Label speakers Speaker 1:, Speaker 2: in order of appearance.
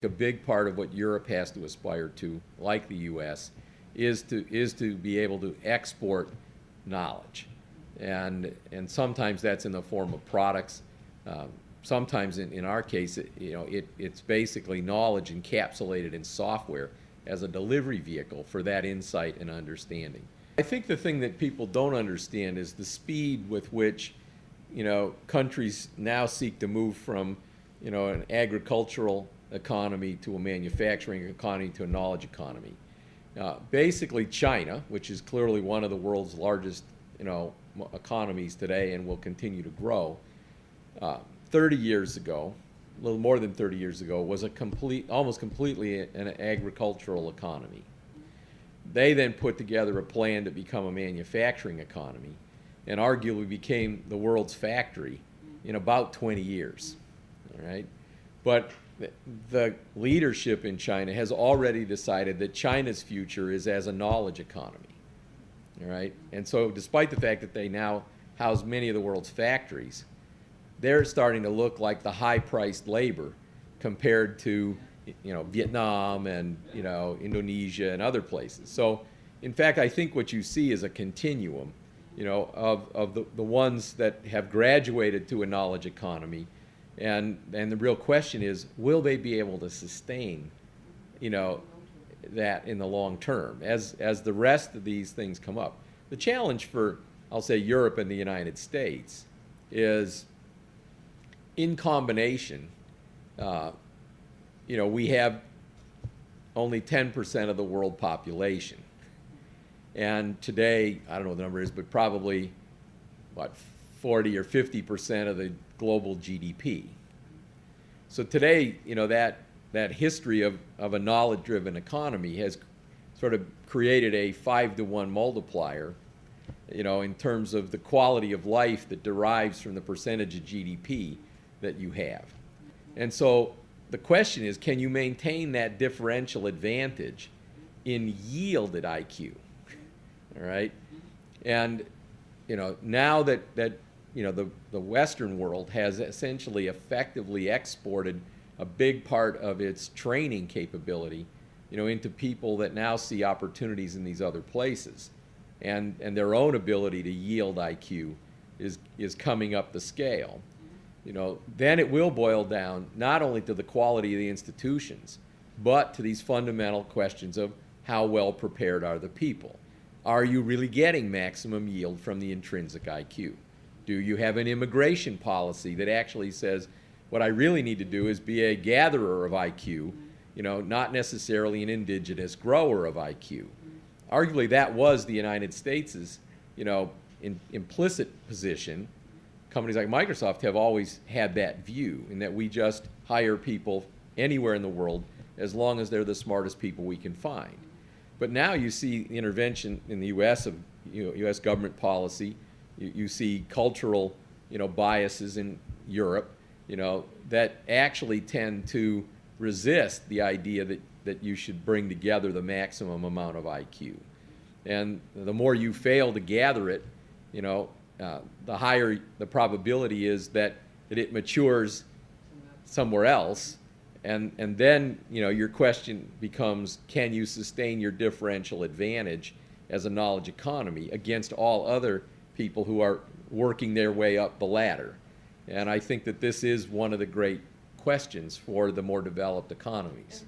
Speaker 1: A big part of what Europe has to aspire to, like the U.S., is to be able to export knowledge, and sometimes that's in the form of products. Sometimes in our case, it's basically knowledge encapsulated in software as a delivery vehicle for that insight and understanding. I think the thing that people don't understand is the speed with which countries now seek to move from an agricultural economy to a manufacturing economy to a knowledge economy. Basically China, which is clearly one of the world's largest economies today and will continue to grow, 30 years ago, a little more than 30 years ago, was almost completely an agricultural economy. They then put together a plan to become a manufacturing economy and arguably became the world's factory in about 20 years. All right? But the leadership in China has already decided that China's future is as a knowledge economy. All right? And so despite the fact that they now house many of the world's factories, they're starting to look like the high-priced labor compared to Vietnam and Indonesia and other places. So in fact, I think what you see is a continuum of the ones that have graduated to a knowledge economy. And the real question is, will they be able to sustain, that in the long term as the rest of these things come up? The challenge for, I'll say, Europe and the United States is, in combination, we have only 10% of the world population. And today, I don't know what the number is, but probably, 40 or 50% of the global GDP. So today, that history of a knowledge-driven economy has sort of created a 5-to-1 multiplier, in terms of the quality of life that derives from the percentage of GDP that you have. And so the question is, can you maintain that differential advantage in yielded IQ? All right? And now that the Western world has essentially effectively exported a big part of its training capability, into people that now see opportunities in these other places, and their own ability to yield IQ is coming up the scale. Then it will boil down not only to the quality of the institutions, but to these fundamental questions of how well prepared are the people. Are you really getting maximum yield from the intrinsic IQ? Do you have an immigration policy that actually says, what I really need to do is be a gatherer of IQ, not necessarily an indigenous grower of IQ? Arguably, that was the United States' implicit position. Companies like Microsoft have always had that view, in that we just hire people anywhere in the world as long as they're the smartest people we can find. But now you see intervention in the U.S. of U.S. government policy. You see cultural biases in Europe that actually tend to resist the idea that you should bring together the maximum amount of IQ. And the more you fail to gather it, the higher the probability is that it matures somewhere else. And then your question becomes, can you sustain your differential advantage as a knowledge economy against all other people who are working their way up the ladder? And I think that this is one of the great questions for the more developed economies.